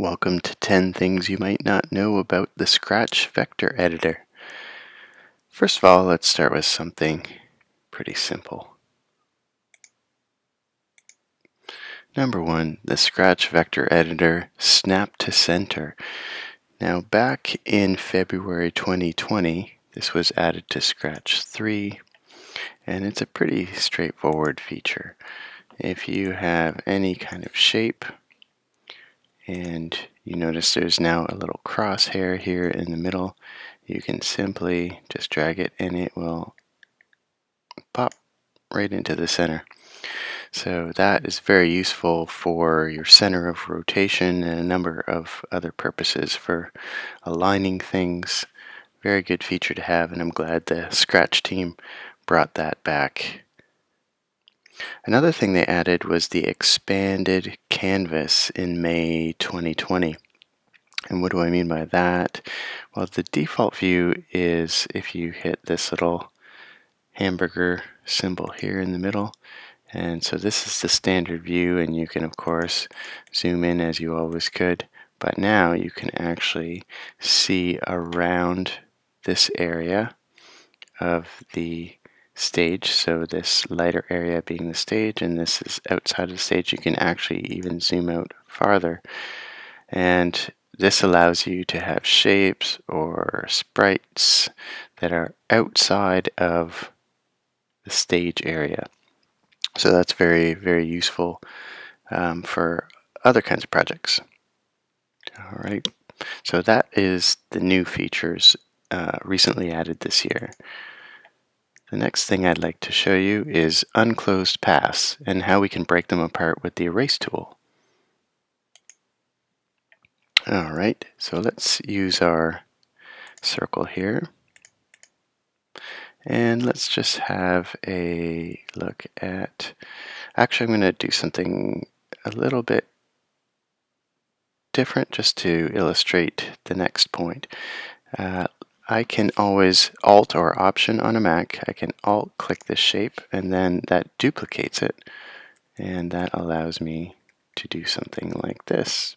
Welcome to 10 things you might not know about the Scratch Vector Editor. First of all, let's start with something pretty simple. Number 1, the Scratch Vector Editor Snap to Center. Now, back in February 2020, this was added to Scratch 3, and it's a pretty straightforward feature. If you have any kind of shape, and you notice there's now a little crosshair here in the middle, you can simply just drag it and it will pop right into the center. So that is very useful for your center of rotation and a number of other purposes for aligning things. Very good feature to have, and I'm glad the Scratch team brought that back. Another thing they added was the expanded canvas in May 2020. And what do I mean by that? Well, the default view is if you hit this little hamburger symbol here in the middle. And so this is the standard view, and you can of course zoom in as you always could, but now you can actually see around this area of the stage. So this lighter area being the stage, and this is outside of the stage. You can actually even zoom out farther, and this allows you to have shapes or sprites that are outside of the stage area. So that's very, very useful for other kinds of projects. All right, so that is the new features recently added this year. The next thing I'd like to show you is unclosed paths and how we can break them apart with the erase tool. All right, so let's use our circle here. And let's just have a look at, actually I'm going to do something a little bit different just to illustrate the next point. I can always Alt or Option on a Mac. I can Alt click this shape, and then that duplicates it, and that allows me to do something like this.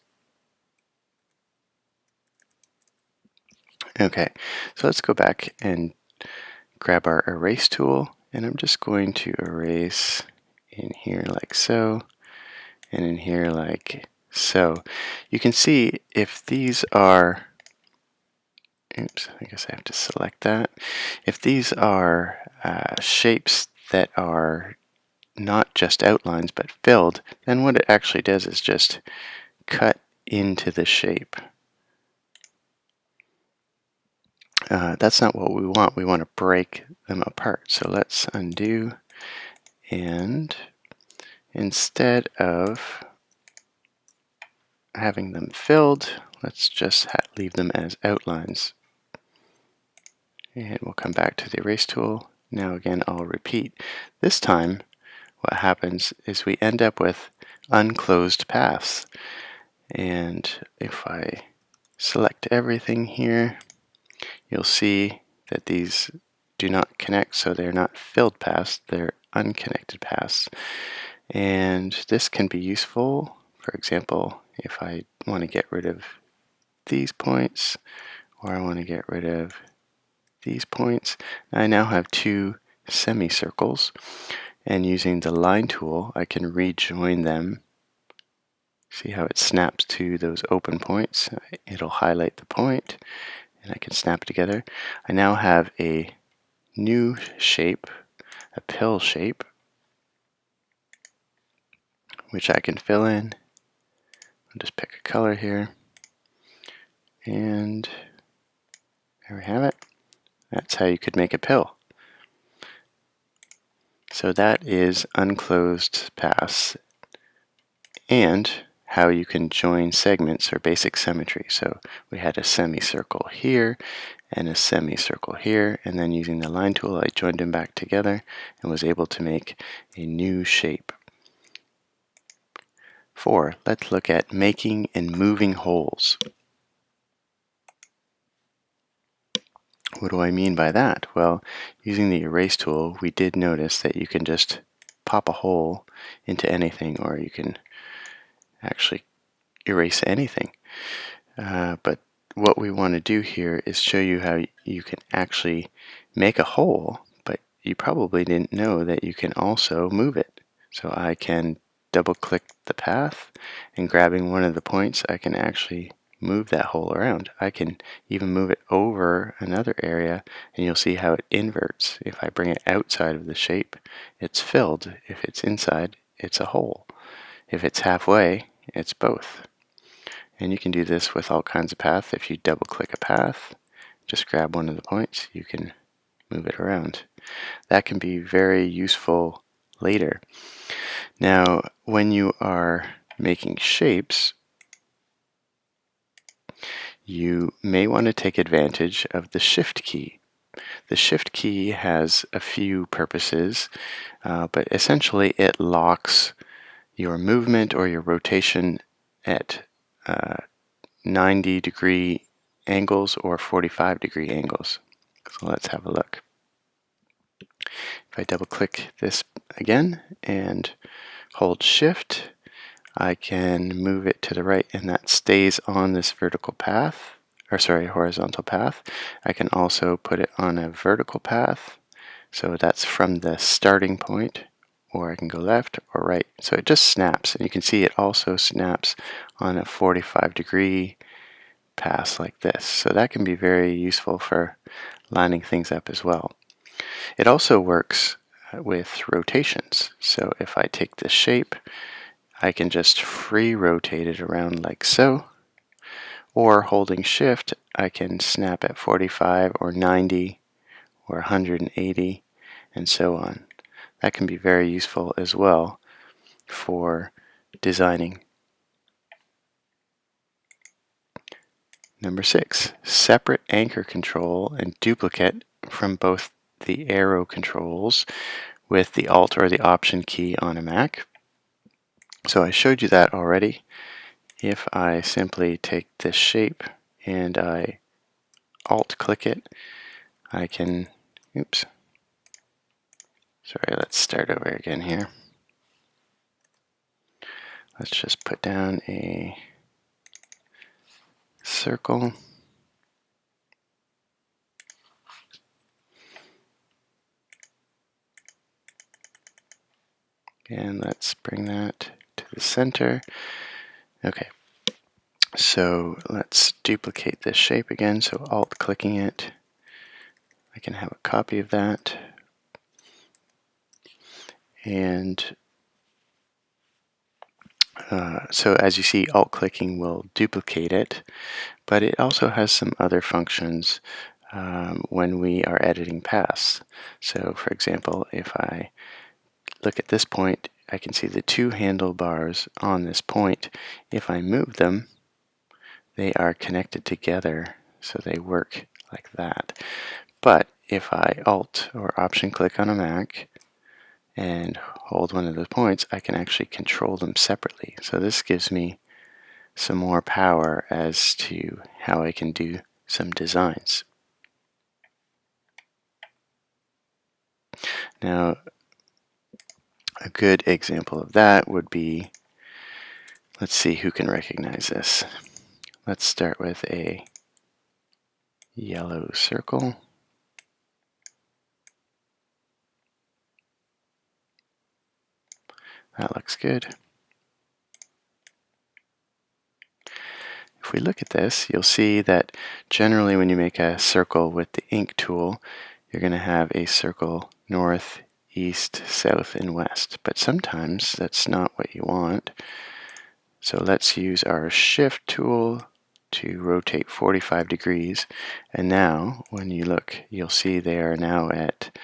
Okay, so let's go back and grab our erase tool, and I'm just going to erase in here like so, and in here like so. You can see if these are, oops, I guess I have to select that. If these are shapes that are not just outlines but filled, then what it actually does is just cut into the shape. That's not what we want. We want to break them apart. So let's undo, and instead of having them filled, let's just leave them as outlines. And we'll come back to the erase tool. Now again, I'll repeat. This time, what happens is we end up with unclosed paths. And if I select everything here, you'll see that these do not connect, so they're not filled paths, they're unconnected paths. And this can be useful. For example, if I want to get rid of these points, or I want to get rid of these points, I now have two semicircles, and using the line tool I can rejoin them. See how it snaps to those open points? It'll highlight the point, and I can snap it together. I now have a new shape, a pill shape, which I can fill in. I'll just pick a color here, and there we have it. That's how you could make a pill. So that is unclosed paths and how you can join segments or basic symmetry. So we had a semicircle here and a semicircle here, and then using the line tool I joined them back together and was able to make a new shape. 4. Let's look at making and moving holes. What do I mean by that? Well, using the erase tool, we did notice that you can just pop a hole into anything, or you can actually erase anything. But what we want to do here is show you how you can actually make a hole, but you probably didn't know that you can also move it. So I can double click the path, and grabbing one of the points, I can actually move that hole around. I can even move it over another area, and you'll see how it inverts. If I bring it outside of the shape, it's filled. If it's inside, it's a hole. If it's halfway, it's both. And you can do this with all kinds of paths. If you double click a path, just grab one of the points, you can move it around. That can be very useful later. Now, when you are making shapes, you may want to take advantage of the Shift key. The Shift key has a few purposes, but essentially it locks your movement or your rotation at 90-degree angles or 45-degree angles. So let's have a look. If I double click this again and hold Shift, I can move it to the right, and that stays on this vertical path, or sorry, horizontal path. I can also put it on a vertical path, so that's from the starting point, or I can go left or right. So it just snaps, and you can see it also snaps on a 45-degree pass like this. So that can be very useful for lining things up as well. It also works with rotations. So if I take this shape, I can just free rotate it around like so, or holding Shift, I can snap at 45 or 90 or 180 and so on. That can be very useful as well for designing. Number 6, separate anchor control and duplicate from both the arrow controls with the Alt or the Option key on a Mac. So I showed you that already. If I simply take this shape and I Alt click it, I can, oops, sorry, let's start over again here. Let's just put down a circle. And let's bring that to the center. Okay, so let's duplicate this shape again. So Alt clicking it, I can have a copy of that. And so as you see, Alt clicking will duplicate it, but it also has some other functions when we are editing paths. So for example, if I look at this point, I can see the two handlebars on this point. If I move them, they are connected together, so they work like that. But if I Alt or Option click on a Mac and hold one of the points, I can actually control them separately. So this gives me some more power as to how I can do some designs. Now, a good example of that would be, let's see who can recognize this. Let's start with a yellow circle. That looks good. If we look at this, you'll see that generally when you make a circle with the ink tool, you're going to have a circle north, east, south, and west. But sometimes that's not what you want. So let's use our Shift tool to rotate 45 degrees. And now, when you look, you'll see they are now at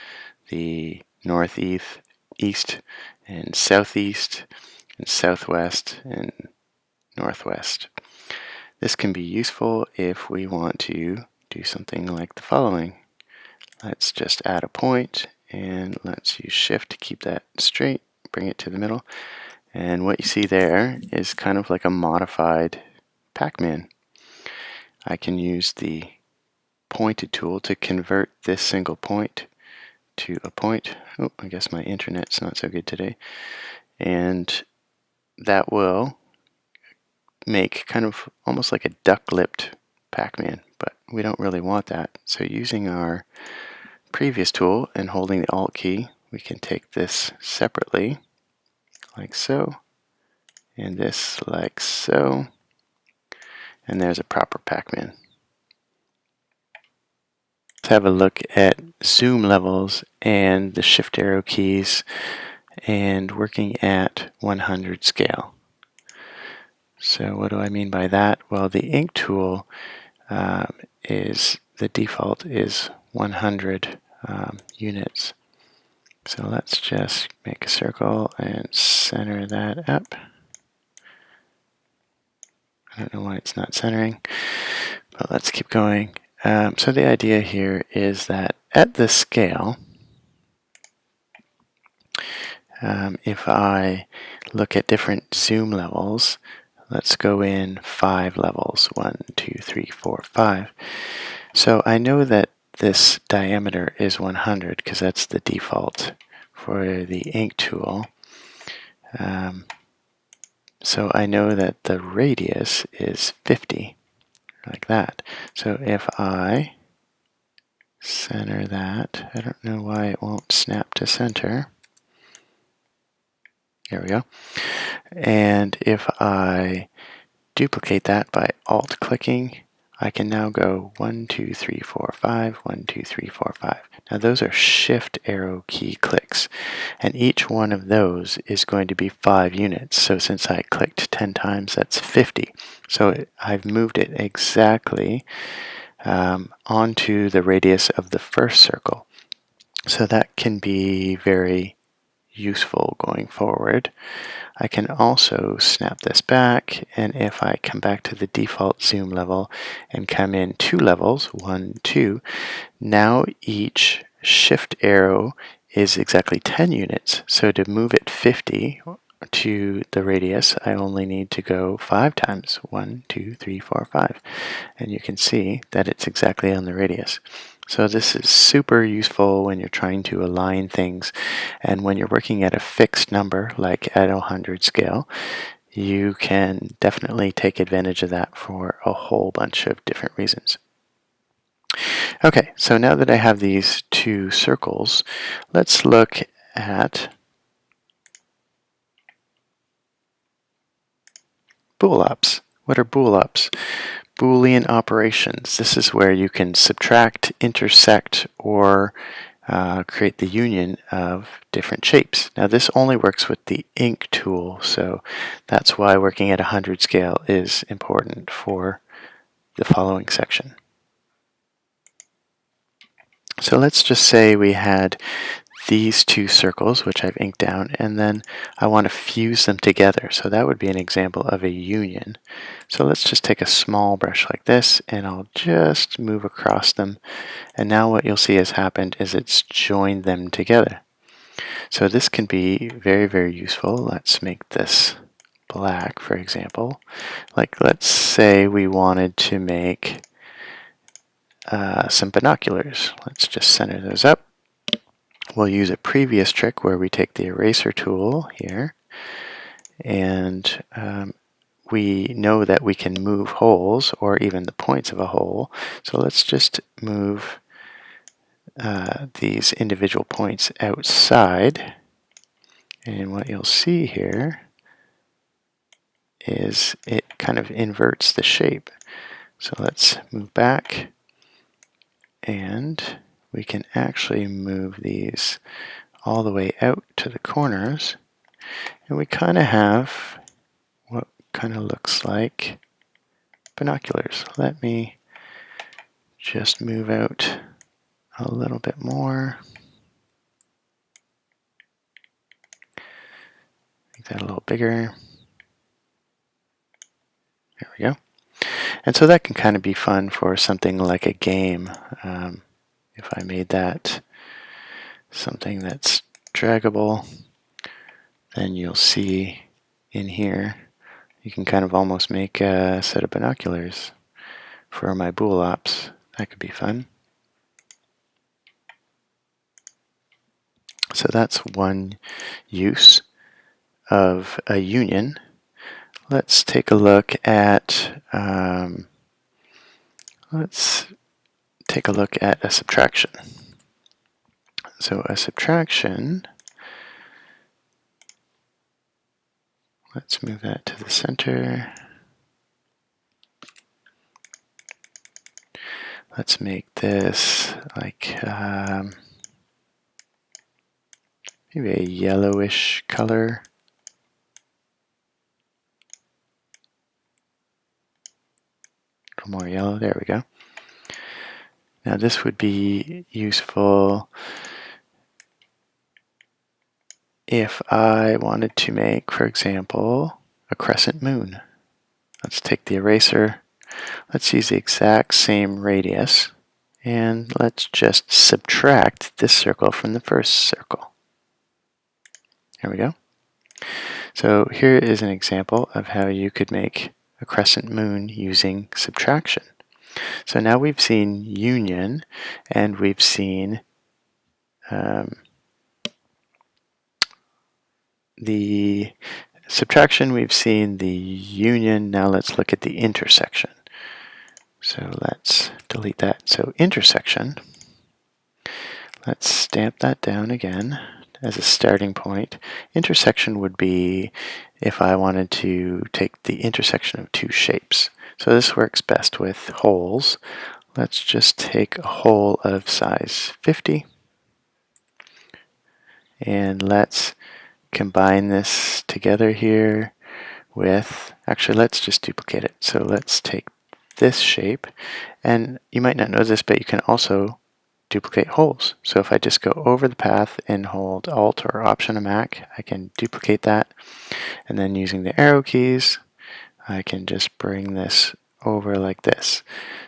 the northeast, east, and southeast, and southwest, and northwest. This can be useful if we want to do something like the following. Let's just add a point, and let's use Shift to keep that straight, bring it to the middle. And what you see there is kind of like a modified Pac-Man. I can use the pointed tool to convert this single point to a point. Oh, I guess my internet's not so good today. And that will make kind of almost like a duck-lipped Pac-Man, but we don't really want that. So using our previous tool and holding the Alt key, we can take this separately, like so, and this like so, and there's a proper Pac-Man. Let's have a look at zoom levels and the shift arrow keys and working at 100 scale. So what do I mean by that? Well, the ink tool is the default is 100 units. So let's just make a circle and center that up. I don't know why it's not centering, but let's keep going. So the idea here is that at this scale, if I look at different zoom levels, let's go in 5 levels, 1, 2, 3, 4, 5. So I know that this diameter is 100 because that's the default for the ink tool. So I know that the radius is 50, like that. So if I center that, I don't know why it won't snap to center. There we go. And if I duplicate that by Alt-clicking, I can now go 1, 2, 3, 4, 5, 1, 2, 3, 4, 5. Now those are shift arrow key clicks, and each one of those is going to be 5 units. So since I clicked 10 times, that's 50. So I've moved it exactly onto the radius of the first circle. So that can be very useful going forward. I can also snap this back, and if I come back to the default zoom level and come in 2 levels, 1, 2, now each shift arrow is exactly 10 units. So to move it 50 to the radius, I only need to go 5 times, 1, 2, 3, 4, 5. And you can see that it's exactly on the radius. So this is super useful when you're trying to align things, and when you're working at a fixed number, like at 100 scale, you can definitely take advantage of that for a whole bunch of different reasons. Okay, so now that I have these 2 circles, let's look at bool ops. What are bool ops? Boolean operations. This is where you can subtract, intersect, or create the union of different shapes. Now this only works with the ink tool, so that's why working at 100 scale is important for the following section. So let's just say we had these 2 circles, which I've inked down, and then I want to fuse them together. So that would be an example of a union. So let's just take a small brush like this, and I'll just move across them. And now what you'll see has happened is it's joined them together. So this can be very, very useful. Let's make this black, for example. Like, let's say we wanted to make some binoculars. Let's just center those up. We'll use a previous trick where we take the eraser tool here, and we know that we can move holes or even the points of a hole. So let's just move these individual points outside, and what you'll see here is it kind of inverts the shape. So let's move back, and we can actually move these all the way out to the corners, and we kind of have what kind of looks like binoculars. Let me just move out a little bit more. Make that a little bigger. There we go. And so that can kind of be fun for something like a game. If I made that something that's draggable, then you'll see in here, you can kind of almost make a set of binoculars for my bool ops. That could be fun. So that's one use of a union. let's take a look at a subtraction. So a subtraction, let's move that to the center. Let's make this like maybe a yellowish color. A little more yellow, there we go. Now this would be useful if I wanted to make, for example, a crescent moon. Let's take the eraser, let's use the exact same radius, and let's just subtract this circle from the first circle. There we go. So here is an example of how you could make a crescent moon using subtraction. So now we've seen union, and we've seen the subtraction, we've seen the union. Now let's look at the intersection. So let's delete that. So intersection, let's stamp that down again as a starting point. Intersection would be if I wanted to take the intersection of two shapes. So this works best with holes. Let's just take a hole of size 50, and let's combine this together here with, actually let's just duplicate it. So let's take this shape, and you might not know this, but you can also duplicate holes. So if I just go over the path and hold Alt or Option on Mac, I can duplicate that, and then using the arrow keys I can just bring this over like this.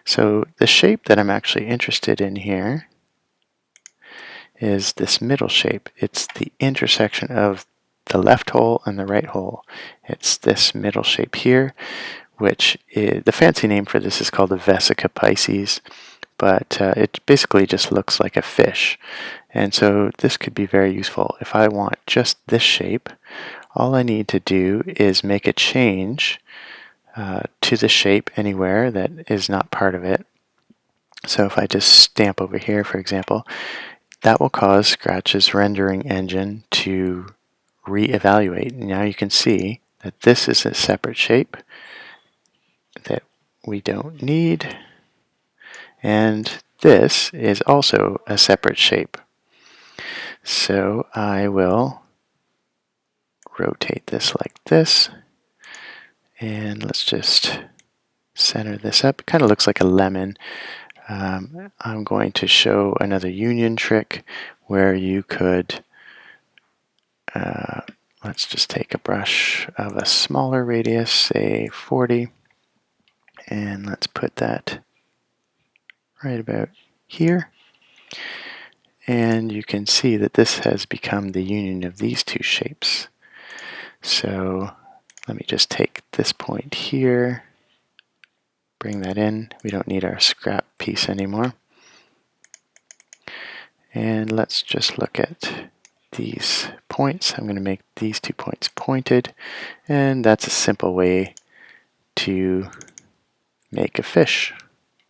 So the shape that I'm actually interested in here is this middle shape. It's the intersection of the left hole and the right hole. It's this middle shape here, which is, the fancy name for this is called the Vesica Pisces, but it basically just looks like a fish. And so this could be very useful. If I want just this shape, all I need to do is make a change to the shape anywhere that is not part of it. So if I just stamp over here, for example, that will cause Scratch's rendering engine to reevaluate. Now you can see that this is a separate shape that we don't need, and this is also a separate shape. So I will rotate this like this, and let's just center this up. It kind of looks like a lemon. I'm going to show another union trick where you could, let's just take a brush of a smaller radius, say 40, and let's put that right about here. And you can see that this has become the union of these two shapes. So let me just take this point here, bring that in. We don't need our scrap piece anymore. And let's just look at these points. I'm going to make these 2 points pointed, and that's a simple way to make a fish.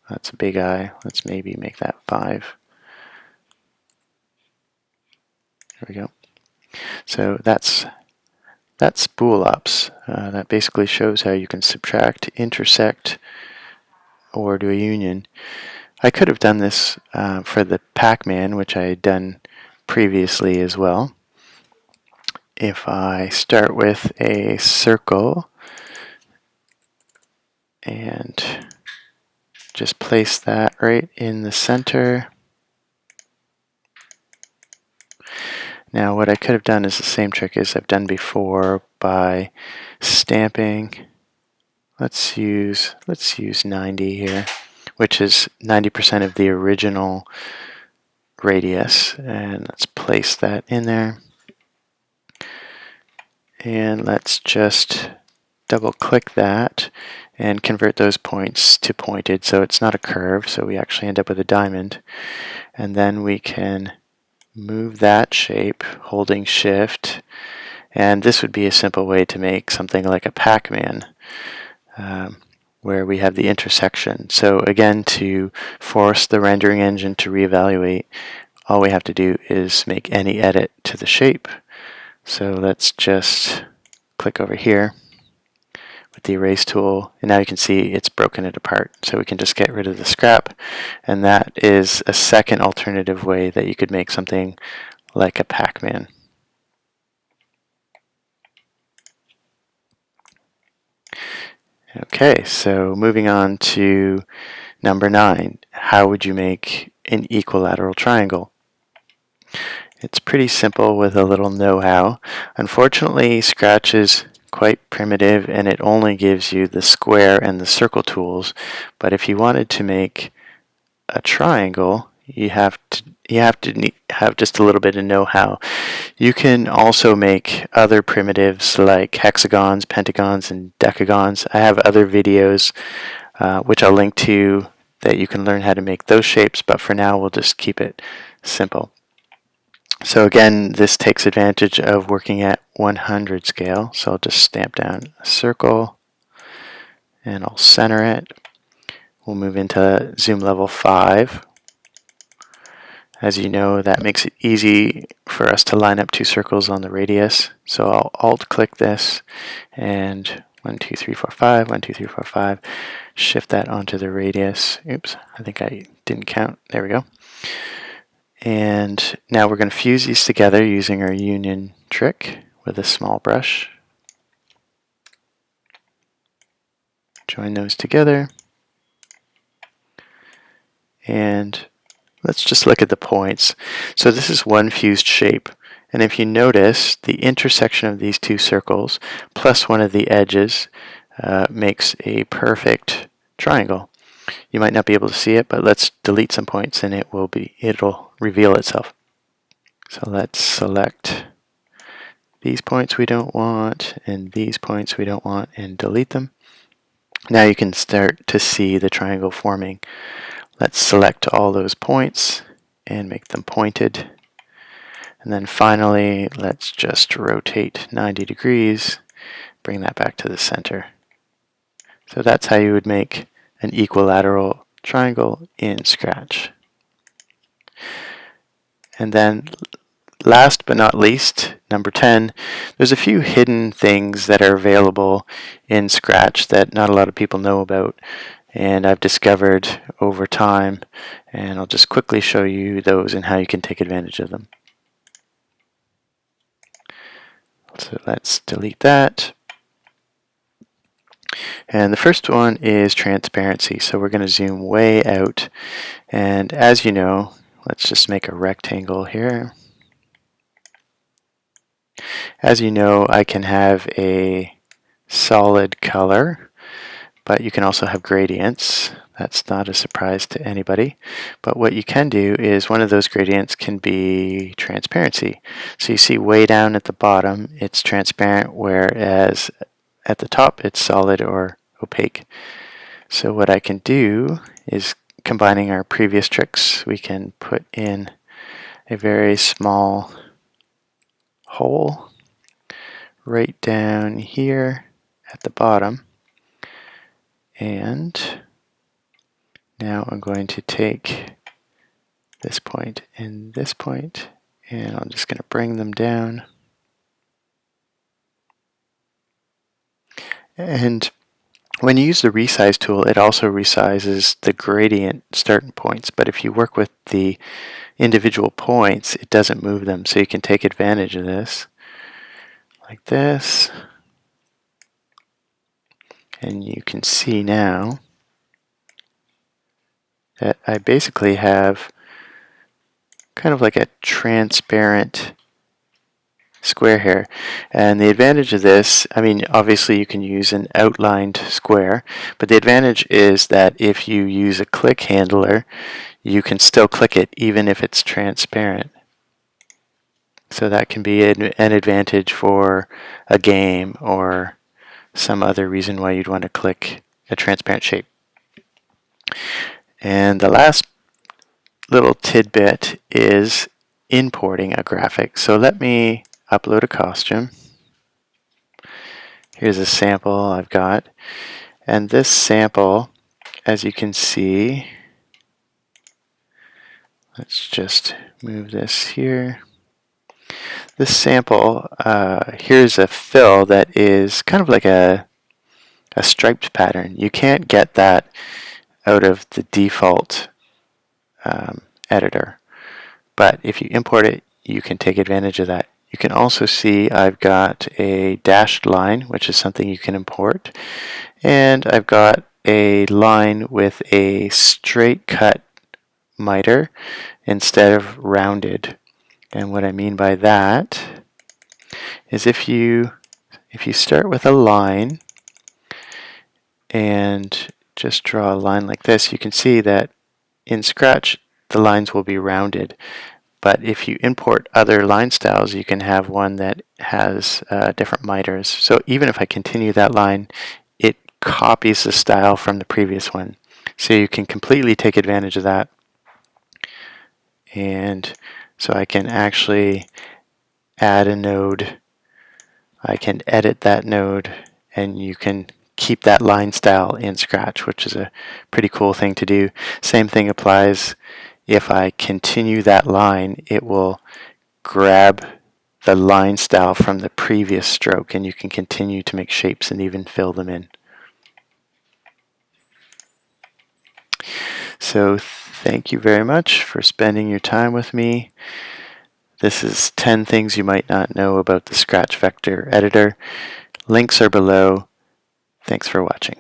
That's a big eye. Let's maybe make that 5. There we go. So that's spool ups. That basically shows how you can subtract, intersect, or do a union. I could have done this for the Pac-Man, which I had done previously as well. If I start with a circle and just place that right in the center. Now what I could have done is the same trick as I've done before by stamping. Let's use 90 here, which is 90% of the original radius, and let's place that in there. And let's just double click that and convert those points to pointed, so it's not a curve, so we actually end up with a diamond. And then we can move that shape holding shift, And this would be a simple way to make something like a Pac-Man, where we have the intersection. So again, to force the rendering engine to reevaluate, all we have to do is make any edit to the shape. So let's just click over here with the erase tool, and now you can see it's broken it apart. So we can just get rid of the scrap, and that is a second alternative way that you could make something like a Pac-Man. Okay, so moving on to number 9. How would you make an equilateral triangle? It's pretty simple with a little know-how. Unfortunately, Scratch is quite primitive and it only gives you the square and the circle tools. But if you wanted to make a triangle, you have to have just a little bit of know-how. You can also make other primitives like hexagons, pentagons, and decagons. I have other videos which I'll link to that you can learn how to make those shapes, but for now we'll just keep it simple. So again, this takes advantage of working at 100 scale. So I'll just stamp down a circle and I'll center it. We'll move into zoom level 5. As you know, that makes it easy for us to line up two circles on the radius. So I'll alt click this and 1, 2, 3, 4, 5, 1, 2, 3, 4, 5. Shift that onto the radius. Oops, I think I didn't count. There we go. And now we're going to fuse these together using our union trick with a small brush. Join those together. And let's just look at the points. So this is one fused shape. And if you notice, the intersection of these two circles plus one of the edges makes a perfect triangle. You might not be able to see it, but let's delete some points and it'll reveal itself. So let's select these points we don't want and these points we don't want and delete them. Now you can start to see the triangle forming. Let's select all those points and make them pointed. And then finally, let's just rotate 90 degrees, bring that back to the center. So that's how you would make an equilateral triangle in Scratch. And then last but not least, number 10, there's a few hidden things that are available in Scratch that not a lot of people know about, and I've discovered over time, and I'll just quickly show you those and how you can take advantage of them. So let's delete that. And the first one is transparency. So we're going to zoom way out, and as you know, let's just make a rectangle here. As you know, I can have a solid color, but you can also have gradients. That's not a surprise to anybody. But what you can do is one of those gradients can be transparency. So you see way down at the bottom it's transparent, whereas at the top it's solid or opaque. So what I can do is, combining our previous tricks, we can put in a very small hole right down here at the bottom. And now I'm going to take this point and this point, and I'm just going to bring them down. And when you use the resize tool, it also resizes the gradient starting points, but if you work with the individual points, it doesn't move them. So you can take advantage of this like this, and you can see now that I basically have kind of like a transparent square here. And the advantage of this, I mean, obviously you can use an outlined square, but the advantage is that if you use a click handler, you can still click it even if it's transparent. So that can be an advantage for a game or some other reason why you'd want to click a transparent shape. And the last little tidbit is importing a graphic. So let me upload a costume. Here's a sample I've got. And this sample, as you can see, let's just move this here. This sample, here's a fill that is kind of like a striped pattern. You can't get that out of the default editor. But if you import it, you can take advantage of that. You can also see I've got a dashed line, which is something you can import. And I've got a line with a straight cut miter instead of rounded. And what I mean by that is if you start with a line and just draw a line like this, you can see that in Scratch the lines will be rounded. But if you import other line styles, you can have one that has different miters. So even if I continue that line, it copies the style from the previous one. So you can completely take advantage of that. And so I can actually add a node. I can edit that node, and you can keep that line style in Scratch, which is a pretty cool thing to do. Same thing applies. If I continue that line, it will grab the line style from the previous stroke, and you can continue to make shapes and even fill them in. So thank you very much for spending your time with me. This is 10 things you might not know about the Scratch Vector Editor. Links are below. Thanks for watching.